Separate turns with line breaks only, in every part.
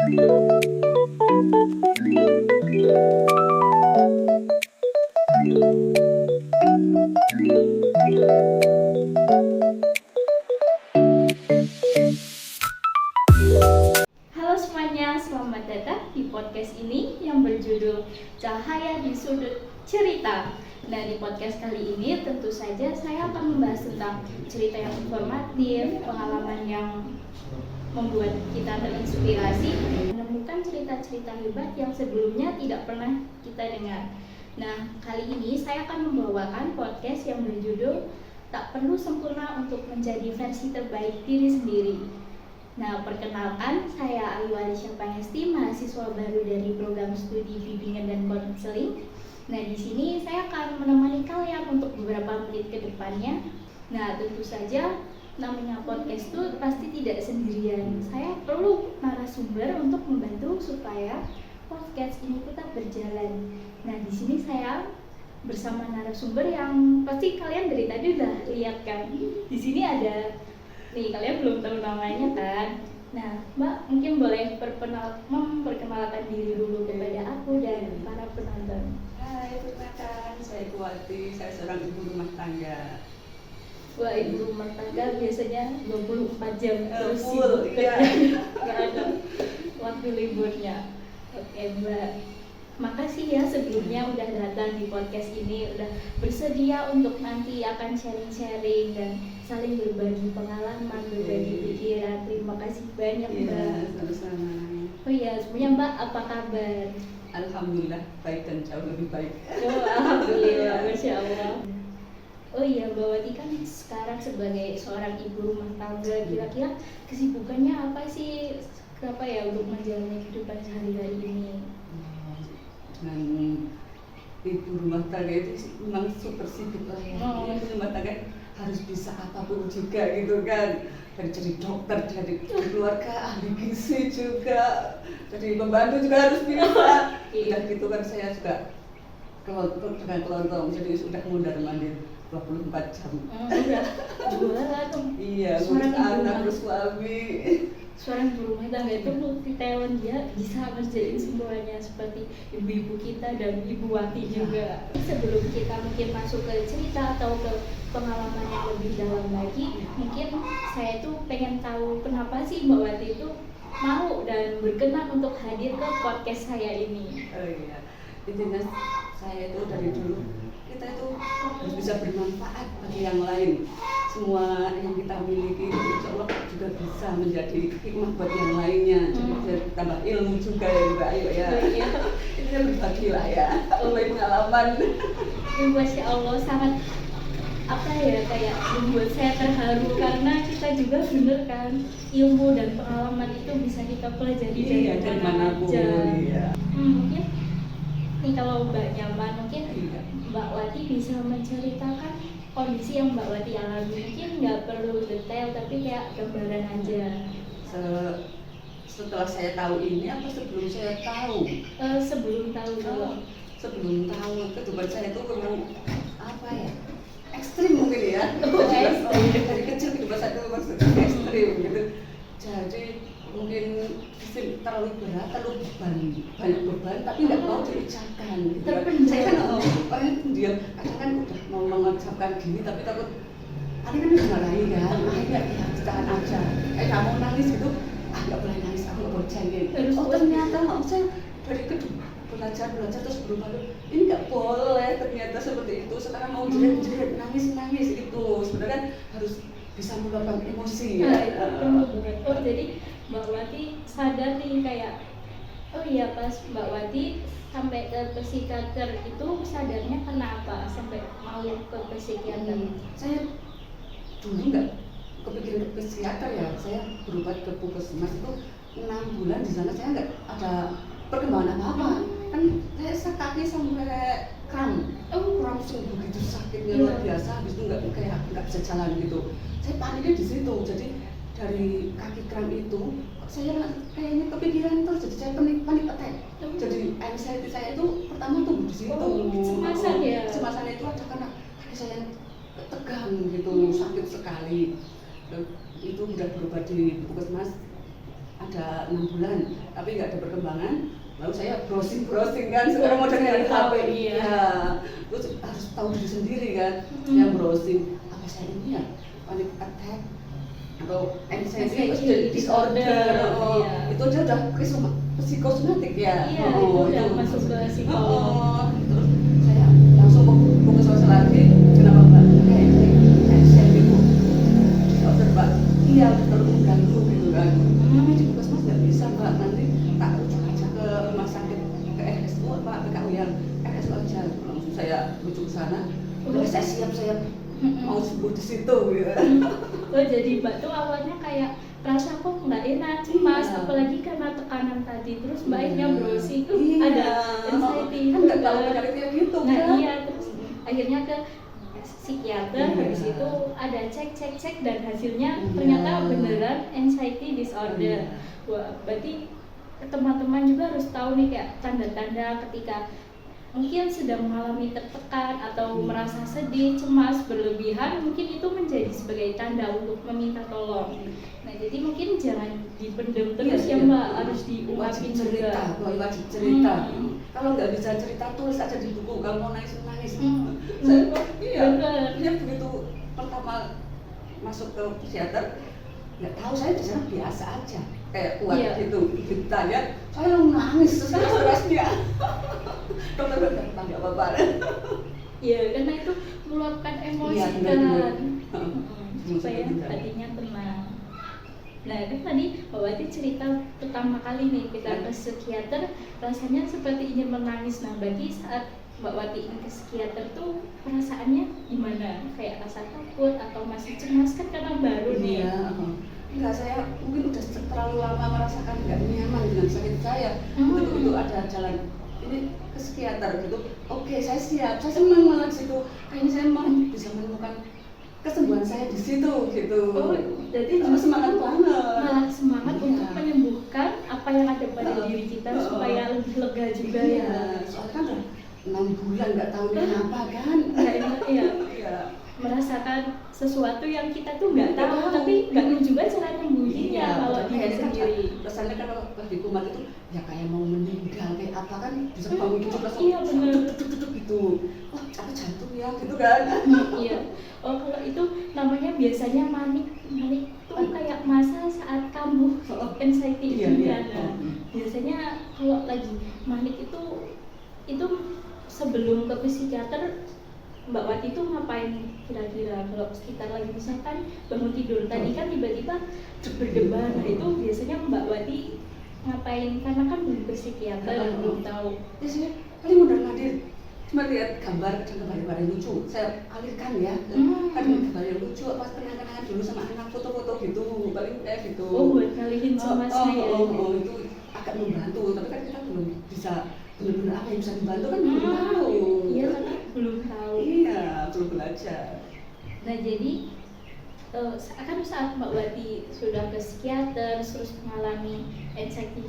Halo semuanya, selamat datang di podcast ini yang berjudul Cahaya di Sudut Cerita. Nah, di podcast kali ini tentu saja saya akan membahas tentang cerita yang informatif, pengalaman yang membuat kita terinspirasi, menemukan cerita-cerita hebat yang sebelumnya tidak pernah kita dengar. Nah, kali ini saya akan membawakan podcast yang berjudul Tak Perlu Sempurna Untuk Menjadi Versi Terbaik Diri Sendiri. Nah, perkenalkan, saya Ayu Alisha Pangesti, mahasiswa baru dari program studi bimbingan dan konseling. Nah, di sini saya akan menemani kalian untuk beberapa menit ke depannya. Nah, tentu saja namanya podcast itu pasti tidak sendirian. Saya perlu narasumber untuk membantu supaya podcast ini tetap berjalan. Nah, di sini saya bersama narasumber yang pasti kalian dari tadi udah lihat kan. Di sini ada nih, kalian belum tahu namanya kan. Nah, Mbak mungkin boleh memperkenalkan diri dulu kepada aku dan para penonton.
Hai, perkenalkan, saya Kuwati, saya seorang ibu rumah tangga.
Wah, ibu rumah tangga biasanya 24 jam terus
Full,
sibuk
iya.
kerja, nggak ada waktu liburnya. Oke, Mbak, makasih ya sebelumnya udah datang di podcast ini, udah bersedia untuk nanti akan sharing-sharing dan saling berbagi pengalaman, berbagi pikiran. Terima kasih banyak, Mbak.
Iya, sama-sama.
Oh iya, semuanya Mbak, apa kabar?
Alhamdulillah, baik dan jauh lebih baik.
Oh, alhamdulillah, Masya Allah. Oh iya, Mbak Wati kan sekarang sebagai seorang ibu rumah tangga, kira-kira kesibukannya apa sih? Kenapa ya untuk menjalani kehidupan sehari-hari ini?
Dan ibu rumah tangga itu memang super sibuk lah ya. Ibu rumah tangga harus bisa apapun juga gitu kan. Dari jadi dokter, dari keluarga, ahli gizi juga, jadi pembantu juga harus bisa. Udah gitu kan saya juga dengan kelontong, jadi sudah mondar-mandir 24 jam.
Udah jualan.
Iya,
Seorang
ngurus
ibu
anak,
rumah-
ngurus suami.
Seorang ibu rumah tangga itu multi talent, dia bisa ngerjain semuanya seperti ibu-ibu kita dan ibu Wati juga. Sebelum kita mungkin masuk ke cerita atau ke pengalaman yang lebih dalam lagi, mungkin saya tuh pengen tahu kenapa sih Mbak Wati itu mau dan berkenan untuk hadir ke podcast saya ini.
Oh iya, intinya saya itu dari dulu kita itu harus bisa bermanfaat bagi yang lain. Semua yang kita miliki insya Allah juga bisa menjadi hikmah buat yang lainnya. Jadi bisa tambah ilmu juga ya Mbak Ayu ya.
Iya.
Intinya berbagi lah ya, berbagi pengalaman.
Masya Allah, sangat apa ya, kayak membuat saya terharu karena kita juga bener kan, ilmu dan pengalaman itu bisa kita pelajari
Iya, dari manapun.
aja.
Iya.
Mungkin nih kalau Mbak nyaman, mungkin
Iya.
Mbak Wati bisa menceritakan kondisi yang Mbak Wati alami. Mungkin nggak perlu detail tapi kayak gambaran aja.
Setelah saya tahu ini apa sebelum saya tahu?
Sebelum tahu dulu.
Sebelum tahu kehidupan saya itu memang apa ya, ekstrim mungkin ya.
Ekstrim.
Dari kecil kehidupan saya itu memang ekstrim gitu. Jadi mungkin terlalu berat, terlalu banyak beban, tapi nggak mau diucapkan. Gitu.
Terpendam.
Saya kan orangnya pendiam, kadang kan udah mau mengucapkan gini, tapi takut tadi kan dimarahin kan, akhirnya ya tahan aja. Nggak mau nangis gitu, nggak boleh nangis, aku nggak boleh cengeng. Oh ternyata saya dari kedua belajar terus berubah, ini nggak boleh ternyata seperti itu. Sekarang mau jerit nangis itu sebenarnya kan harus bisa meluapkan emosi ya.
Oh jadi Mbak Wati sadar nih kayak, oh iya pas Mbak Wati sampai ke psikiater itu sadarnya kenapa sampai mau ke psikiater?
Saya dulu nggak kepikiran ke psikiater ya, saya berobat ke puskesmas itu 6 bulan. Di sana saya nggak ada perkembangan apa-apa, kan saya kaki sampai kram langsung begitu sakitnya luar biasa. Habis itu nggak bisa jalan gitu. Saya paniknya di situ, jadi dari kaki kram itu saya kayaknya kepikiran terus, jadi saya panik attack. Jadi anxiety saya itu pertama tuh di situ.
Kecemasan ya?
Kecemasan itu ada karena kaki saya tegang gitu, sakit sekali. Dan itu udah berobat di puskesmas, ada 6 bulan tapi nggak ada perkembangan. Lalu saya browsing kan, sekarang modern HP, ya, terus harus tahu diri sendiri kan, yang browsing apa saya ini ya panic attack atau anxiety disorder, itu aja udah psikosomatik ya,
itu udah masuk ke psikolog.
Terus saya langsung fokus lagi, kenapa mbak? Kayak anxiety itu disorder mbak, iya terlalu mengganggu gitu kan. Di puskesmas nggak bisa mbak, nanti tak rujuk aja ke rumah sakit ke RSU apa PKU yang RSU aja. Langsung saya rujuk ke sana, udah saya siap mau sembuh di situ gitu.
Oh jadi mbak tuh awalnya kayak rasa kok nggak enak, cemas, apalagi karena tekanan tadi, terus mbak akhirnya browsing tuh ada anxiety
kan nggak tahu penyakit kayak gitu
nah
kan.
iya, terus akhirnya ke psikiater, habis itu ada cek dan hasilnya ternyata beneran anxiety disorder. Wah, berarti teman-teman juga harus tahu nih kayak tanda-tanda ketika mungkin sedang mengalami tertekan atau merasa sedih, cemas, berlebihan, mungkin itu menjadi sebagai tanda untuk meminta tolong. Nah, jadi mungkin jangan dipendam terus ya mbak, harus diungkapin juga.
Wajib cerita. Kalau nggak bisa cerita, tulis aja di buku. Kalau mau nangis. Iya, begitu pertama masuk ke psikiater, nggak tahu, saya di sana biasa aja, kayak kuat gitu. Ditanya, saya nangis stres-stresnya. Dokter bilang nggak apa-apa.
Iya, karena itu meluapkan emosi kan, supaya hatinya tenang. Nah, itu tadi Mbak Wati cerita pertama kali nih kita ke psikiater, rasanya seperti ingin menangis. Nah, berarti saat Mbak Wati ingin ke psikiater tuh perasaannya gimana? Kayak rasa takut atau masih cemas kan karena baru nih?
Enggak, saya mungkin udah terlalu lama merasakan nggak nyaman dengan sakit saya. Begitu ada jalan ini ke psikiater gitu, oke saya siap, saya senang malah situ. Kayaknya saya mau bisa menemukan kesembuhan saya di situ gitu.
Oh, jadi
semangat banget.
Malah semangat untuk menyembuhkan apa yang ada pada diri kita supaya lebih lega juga ya.
Soalnya kan udah 6 bulan nggak tahu kenapa kan.
Iya. Merasakan sesuatu yang kita tuh nggak tahu, tapi nggak tahu juga cara nyembuhinnya kalau diri sendiri.
Rasanya kan kalau di kumat itu ya kayak mau meninggal, kayak apa kan bisa bangun gitu langsung.
Iya benar.
Duduk gitu. Wah, apa jantung ya gitu kan.
Iya. Oh, kalau itu namanya biasanya manik tuh kayak masa saat kambuh anxiety itu ya. Biasanya kalau lagi manik itu sebelum ke psikiater Mbak Wati itu ngapain kira-kira? Kalau sekitar lagi misalkan bangun tidur tadi kan tiba-tiba berdebar, nah itu biasanya Mbak Wati ngapain? Karena kan belum ke psikiater, belum tahu.
Biasanya paling mudah hadir cuma lihat gambar yang lucu, saya alihkan ya. Kan gambar yang lucu, pas kenang-kenangan dulu sama anak, foto-foto gitu, paling kayak gitu.
Oh, buat ngalihin cemasnya ya.
Itu agak membantu, tapi kan kita belum bisa benar-benar apa yang bisa dibantu kan belum tahu.
Iya, karena belum tahu.
Iya, belum belajar.
Nah, jadi kan saat Mbak Wati sudah ke psikiater terus mengalami anxiety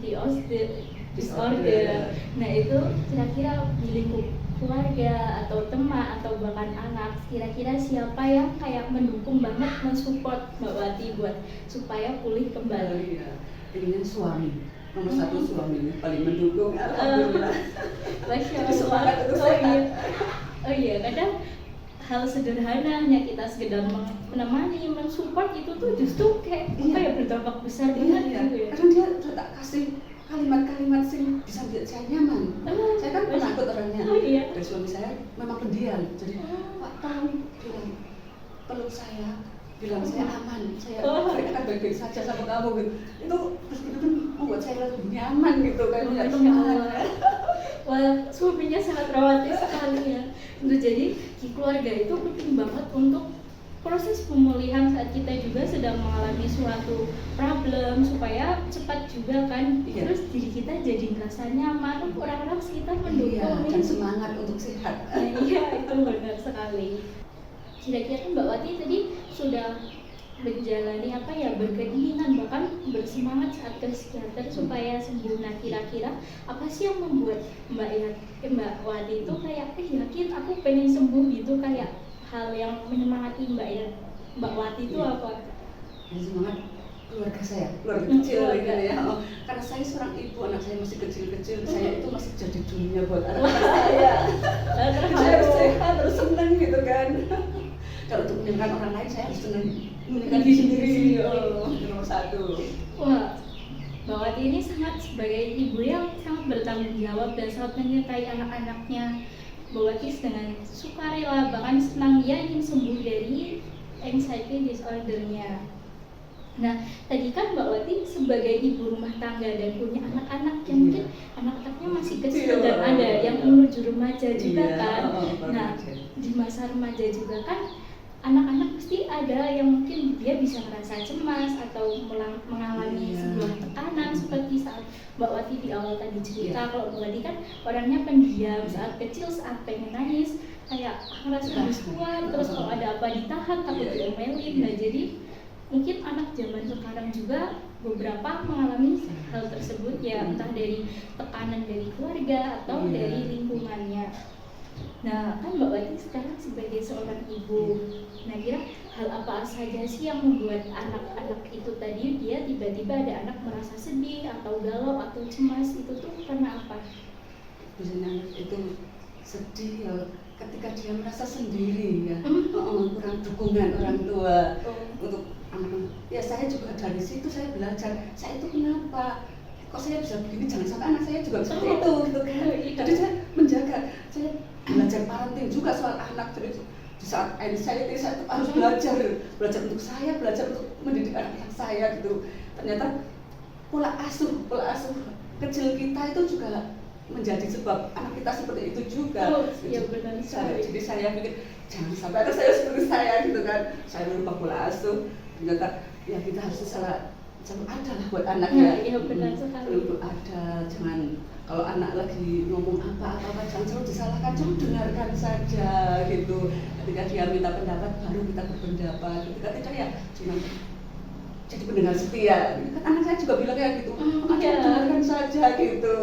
disorder. Nah, itu kira-kira di lingkup keluarga atau teman atau bahkan anak, kira-kira siapa yang kayak mendukung banget, mensupport Mbak Wati buat supaya pulih kembali?
Iya, ini suami. Nomor satu suami paling mendukung, alhamdulillah.
Masya Allah. Oh iya, kadang hal sederhana hanya kita sekedar menemani, mensupport itu tuh justru kayak apa ya, berdampak besar banget gitu ya.
Karena dia udah tak kasih kalimat-kalimat sing bisa bikin saya nyaman. Saya kan penakut orangnya. Dan suami saya memang pendiam. Jadi Pak tolong bilang peluk saya, bilang saya aman, saya akan baik-baik saja sama kamu gitu. Itu benar-benar membuat saya lebih nyaman gitu, kayak nggak nyaman.
Wah, suaminya sangat dramatis sekali ya. Jadi di keluarga itu penting banget untuk proses pemulihan saat kita juga sedang mengalami suatu problem supaya cepat juga kan. Terus diri kita jadi merasa nyaman, orang-orang sekitar mendukung
dan semangat untuk sehat.
Iya, itu benar sekali. Kira-kira Mbak Wati tadi sudah menjalani apa ya, berkeinginan bahkan bersemangat saat ke psikiater supaya sembuh. Nah, kira-kira apa sih yang membuat Mbak Wati itu kayak yakin aku pengen sembuh gitu, kayak hal yang menyemangati Mbak Wati itu apa?
Yang semangat keluarga kecil
Keluarga.
gitu ya. Karena saya seorang ibu, anak saya masih kecil-kecil, saya itu masih jadi dunia buat anak-anak saya. Saya harus seneng gitu kan. Kalau untuk menyenangkan orang lain saya harus seneng menyenangkan diri sendiri. Nomor satu.
Wah, Mbak Wati ini sangat sebagai ibu yang sangat bertanggung jawab dan sangat menyertai anak-anaknya. Mbak Wati dengan sukarela bahkan senang ia ingin sembuh dari anxiety disorder-nya. Nah, tadi kan Mbak Wati sebagai ibu rumah tangga dan punya anak-anak yang mungkin anak-anaknya masih kecil dan ada yang menuju remaja juga kan. Nah, di masa remaja juga kan anak-anak pasti ada yang mungkin dia bisa merasa cemas atau mengalami sebuah tekanan seperti saat Mbak Wati di awal tadi cerita. Kalau Mbak Wati kan orangnya pendiam, saat kecil saat pengen nangis kayak ngerasa harus kuat, terus kalau ada apa ditahan takut diomelin. Nah, jadi mungkin anak zaman sekarang juga beberapa mengalami hal tersebut ya, entah dari tekanan dari keluarga atau dari lingkungannya. Nah, kan Mbak Wati sekarang sebagai seorang ibu, nah kira hal apa saja sih yang membuat anak-anak itu tadi dia tiba-tiba ada anak merasa sedih atau galau atau cemas, itu tuh karena apa?
Biasanya anak itu sedih ya ketika dia merasa sendiri ya, kurang dukungan orang tua untuk anak. Ya saya juga dari situ saya belajar, saya itu kenapa kok saya bisa begini, jangan sampai anak saya juga seperti itu gitu kan. Jadi saya menjaga, saya belajar parenting juga soal anak. Jadi di saat anxiety saya harus belajar untuk saya, belajar untuk mendidik anak-anak saya gitu. Ternyata pola asuh kecil kita itu juga menjadi sebab anak kita seperti itu juga.
Iya benar.
Jadi saya pikir jangan sampai anak saya seperti saya gitu kan. Saya lupa pola asuh. Ternyata ya kita harus selalu ada lah buat anak ya.
Iya benar sekali.
Selalu ada, jangan kalau anak lagi ngomong apa-apa jangan selalu disalahkan, cuma dengarkan saja gitu. Ketika dia minta pendapat baru kita berpendapat. Ketika tidak ya cuma jadi pendengar setia. Kan anak saya juga bilang kayak gitu. Dengarkan saja gitu.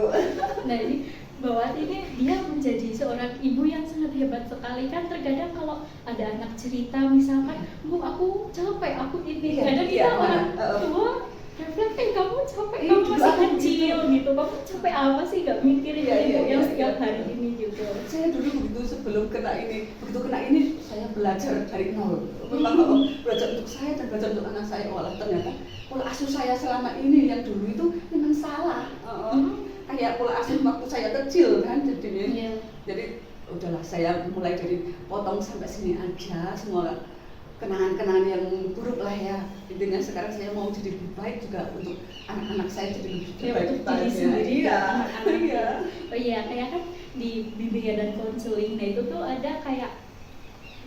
Nah, ini Mbak Wati ini dia menjadi seorang ibu yang sangat hebat sekali kan. Terkadang kalau ada anak cerita misalkan, Bu aku capek, aku ini, kadang kita orang tua refleks, kamu capek, kamu masih kecil gitu, kamu capek apa sih, gak mikirin ibu yang setiap hari ini juga.
Saya dulu begitu sebelum kena ini, begitu kena ini saya belajar dari nol. Memang belajar untuk saya dan belajar untuk anak saya. Walah ternyata pola asuh saya selama ini yang dulu itu memang salah. Kayak pola asuh waktu saya kecil kan, jadi udahlah saya mulai dari potong sampai sini aja semua kenangan-kenangan yang buruk lah ya. Intinya sekarang saya mau jadi lebih baik juga untuk anak-anak saya, jadi lebih baik
untuk diri sendiri
ya.
Anak-anak. Oh iya, kayak kan di bimbingan dan konseling, nah itu tuh ada kayak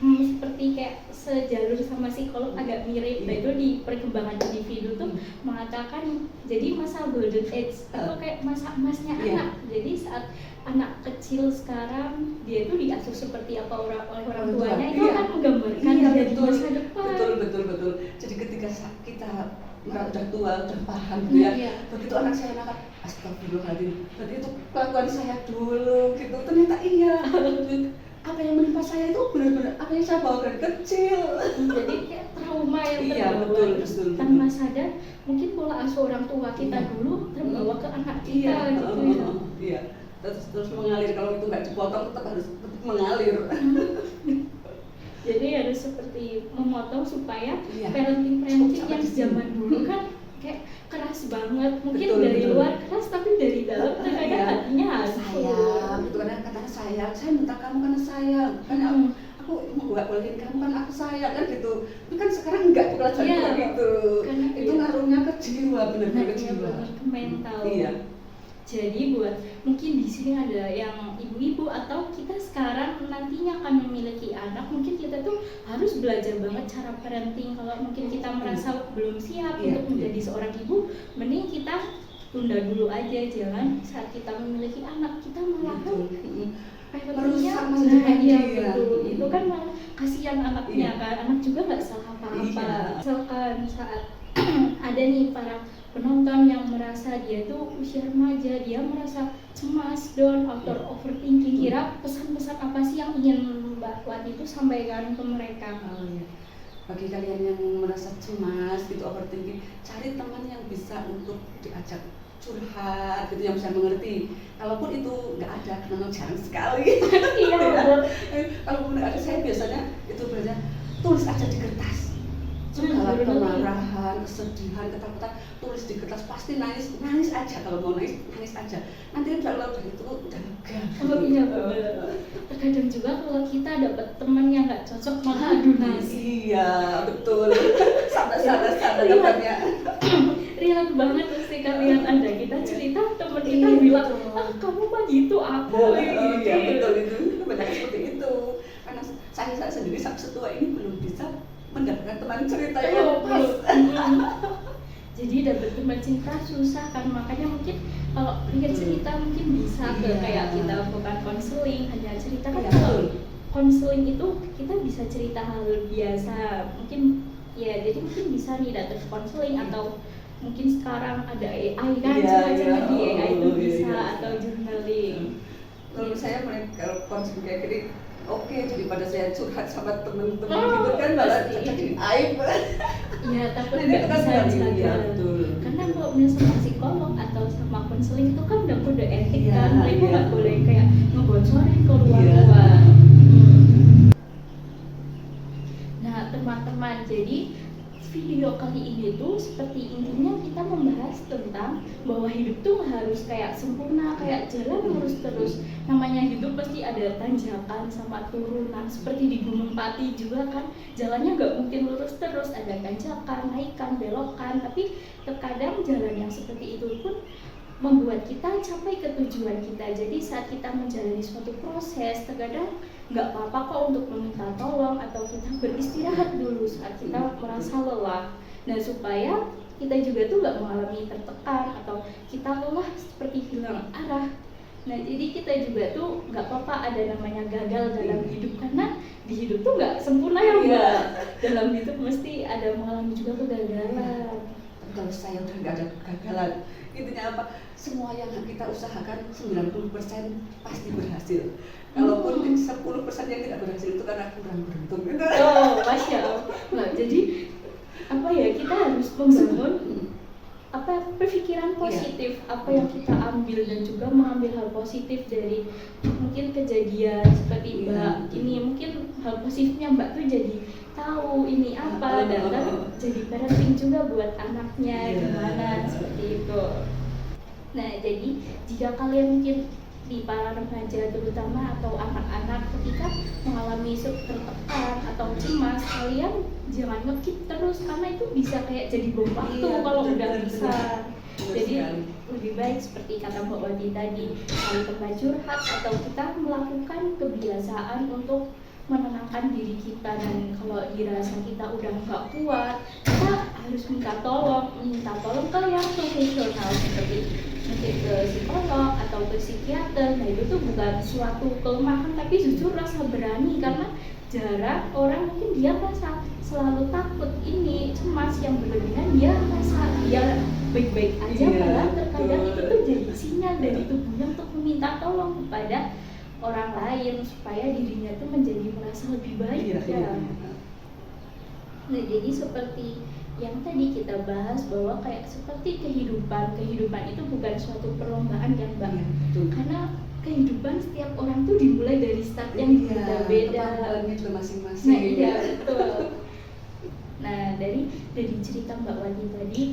seperti kayak sejalur sama psikolog agak mirip. Nah itu di perkembangan individu tuh mengatakan jadi masa golden age itu kayak masa emasnya anak. Jadi saat anak kecil sekarang dia itu diasuh seperti apa oleh orang tuanya, itu akan menggambarkan jadi masa depan.
Betul. Jadi ketika kita udah tua, udah paham gitu ya. Begitu anak saya nakal, astagfirullahaladzim, berarti itu kelakuan saya dulu gitu. Ternyata iya. Apa yang menimpa saya itu benar-benar apa yang saya bawa dari kecil.
Jadi kayak trauma yang terbawa
betul.
tanpa sadar, mungkin pola asuh orang tua kita dulu terbawa ke anak kita gitu ya.
Iya. Terus mengalir, kalau itu nggak dipotong tetap harus mengalir.
Jadi harus seperti memotong supaya parenting yang zaman dulu kan kayak keras banget, mungkin dari luar keras tapi dari dalam terkadang hatinya
sayang gitu kan, katanya sayang, saya minta kamu karena sayang kan, aku nggak bolehin kamu kan aku sayang kan gitu. Tapi kan sekarang enggak pelajaran gitu, itu ngaruhnya ke jiwa, benar-benar ke jiwa,
ke mental.
Iya.
Jadi buat mungkin di sini ada yang ibu-ibu atau kita sekarang nantinya akan memiliki anak, mungkin kita tuh harus belajar banget cara parenting. Kalau mungkin kita merasa belum siap untuk menjadi seorang ibu, mending kita tunda dulu aja, jangan saat kita memiliki anak kita malah parentingnya betul. Itu kan malah kasihan anaknya kan, anak juga nggak salah apa-apa. Misalkan saat ada nih para penonton yang merasa dia tuh usia remaja, dia merasa cemas, down, atau overthinking, kira pesan-pesan apa sih yang ingin Mbak Wati itu sampaikan ke mereka?
bagi kalian yang merasa cemas gitu, overthinking, cari teman yang bisa untuk diajak curhat gitu, yang bisa mengerti. Kalaupun itu nggak ada, memang jarang sekali.
Iya betul.
Kalaupun nggak ada, saya biasanya itu belajar tulis aja di kertas. Segala kemarahan, kesedihan, ketakutan, tulis di kertas, pasti nangis aja. Kalau mau nangis aja. Nanti kalau udah itu udah lega.
Oh iya betul. Terkadang juga kalau kita dapat teman yang nggak cocok malah adu nasib.
Iya betul. Sama dapatnya.
Relate banget ketika lihat ada kita cerita teman kita bilang, kamu mah gitu aku.
Iya betul, itu banyak seperti itu. Karena saya sendiri setua ini belum bisa mendapatkan teman cerita yang pas.
Jadi dapat teman cerita susah kan, makanya mungkin kalau lihat cerita mungkin bisa ke kayak kita bukan konseling, hanya cerita kan. Kalau konseling itu kita bisa cerita hal biasa, mungkin ya, jadi mungkin bisa nih datang ke konseling, atau mungkin sekarang ada AI kan, semacamnya di AI itu bisa, atau journaling.
Kalau saya kalau konseling kayak gini, oke, daripada saya curhat sama temen-temen gitu kan, malah jadi aib.
Iya, takut nggak bisa jaga. Karena kalau misalnya sama psikolog atau sama konseling itu kan udah kode etik kan, mereka nggak boleh kayak ngebocorin ke luar-luar. Nah teman-teman, jadi video kali ini tuh seperti intinya kita membahas tentang bahwa hidup tuh harus kayak sempurna, kayak jalan lurus terus. Namanya hidup pasti ada tanjakan sama turunan, seperti di Gunung Pati juga kan, jalannya nggak mungkin lurus terus, ada tanjakan, naikan, belokan. Tapi terkadang jalan yang seperti itu pun membuat kita capai ke tujuan kita. Jadi saat kita menjalani suatu proses, terkadang nggak apa-apa kok untuk meminta tolong atau kita beristirahat dulu saat kita merasa lelah. Nah supaya kita juga tuh nggak mengalami tertekan atau kita lelah seperti hilang arah. Nah jadi kita juga tuh nggak apa-apa ada namanya gagal dalam hidup, karena di hidup tuh nggak sempurna ya Mbak. Dalam hidup mesti ada mengalami juga kegagalan.
Kalau saya udah nggak ada kegagalan, intinya apa? Semua yang kita usahakan 90% pasti berhasil. Kalaupun 10% yang tidak berhasil itu karena kurang beruntung.
Oh, Masya Allah. Nah, jadi apa ya, kita harus membangun perpikiran positif, apa yang kita ambil, dan juga mengambil hal positif dari mungkin kejadian seperti Mbak ini. Mungkin hal positifnya Mbak tuh jadi tahu ini apa, dan jadi parenting juga buat anaknya gimana, seperti itu. Nah jadi jika kalian mungkin di para remaja terutama atau anak-anak ketika mengalami tertekan atau cemas, kalian jangan ngekip terus, karena itu bisa kayak jadi bom waktu kalau udah besar. Jadi lebih baik seperti kata Mbak Wati tadi, cari tempat curhat atau kita melakukan kebiasaan untuk menenangkan diri kita. Dan kalau dirasa kita udah nggak kuat, kita harus minta tolong ke yang profesional, seperti mungkin ke psikolog atau ke psikiater. Nah itu tuh bukan suatu kelemahan, tapi justru rasa berani, karena jarang orang mungkin dia merasa selalu takut, ini cemas yang berlebihan, dia merasa dia baik-baik aja, padahal terkadang itu tuh jadi sinyal dari tubuhnya untuk meminta tolong kepada orang lain supaya dirinya tuh menjadi merasa lebih baik. Nah jadi seperti yang tadi kita bahas, bahwa kayak seperti kehidupan itu bukan suatu perlombaan kan Mbak, karena kehidupan setiap orang tuh dimulai dari start yang berbeda.
Masing-masing.
Nah iya betul. Nah dari cerita Mbak Wati tadi,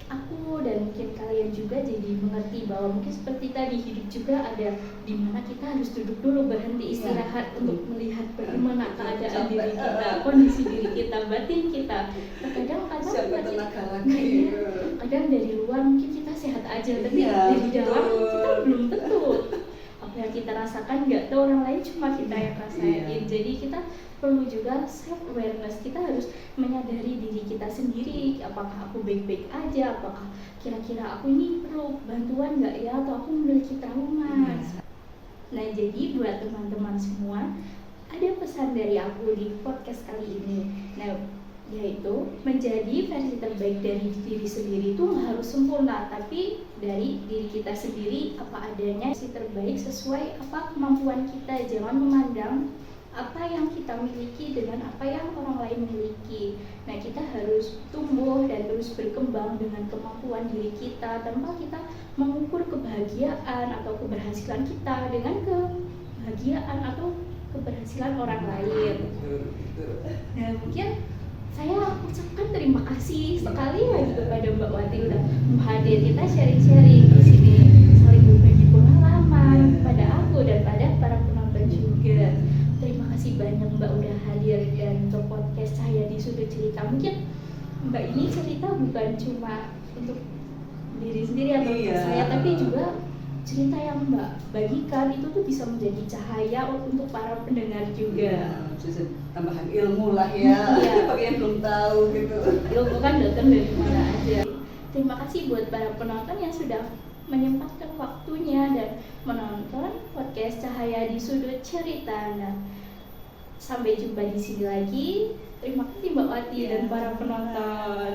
aku dan mungkin kalian juga jadi mengerti bahwa mungkin seperti tadi, hidup juga ada dimana kita harus duduk dulu, berhenti istirahat untuk melihat bagaimana keadaan diri kita, kondisi diri kita, batin kita. Kadang dari luar mungkin kita sehat aja, tapi dari dalam kita belum tentu. Apa yang kita rasakan nggak tahu orang lain, cuma kita yang rasain. Jadi kita perlu juga self awareness, kita harus menyadari diri kita sendiri, apakah aku baik-baik aja, apakah kira-kira aku ini perlu bantuan nggak ya, atau aku memiliki trauma. Nah jadi buat teman-teman semua, ada pesan dari aku di podcast kali ini. Nah yaitu menjadi versi terbaik dari diri sendiri itu nggak harus sempurna, tapi dari diri kita sendiri apa adanya, versi terbaik sesuai apa kemampuan kita. Jangan memandang apa yang kita miliki dengan apa yang orang lain miliki. Nah, kita harus tumbuh dan terus berkembang dengan kemampuan diri kita tanpa kita mengukur kebahagiaan atau keberhasilan kita dengan kebahagiaan atau keberhasilan orang lain. Nah, mungkin saya ucapkan terima kasih sekali lagi kepada Mbak Wati udah hadir, kita sharing-sharing di sini, saling berbagi pengalaman pada aku dan pada para penonton juga. Terima kasih banyak Mbak udah hadir dan untuk podcast saya di Sudut Cerita. Mungkin Mbak ini cerita bukan cuma untuk diri sendiri atau untuk saya, tapi juga cerita yang Mbak bagikan itu tuh bisa menjadi cahaya untuk para pendengar juga.
Bisa tambahan ilmu lah ya, bagi yang belum tahu gitu.
Ilmu kan datang dari mana aja. Terima kasih buat para penonton yang sudah menyempatkan waktunya dan menonton podcast Cahaya di Sudut Cerita. Nah, sampai jumpa di sini lagi. Terima kasih Mbak Wati dan para penonton.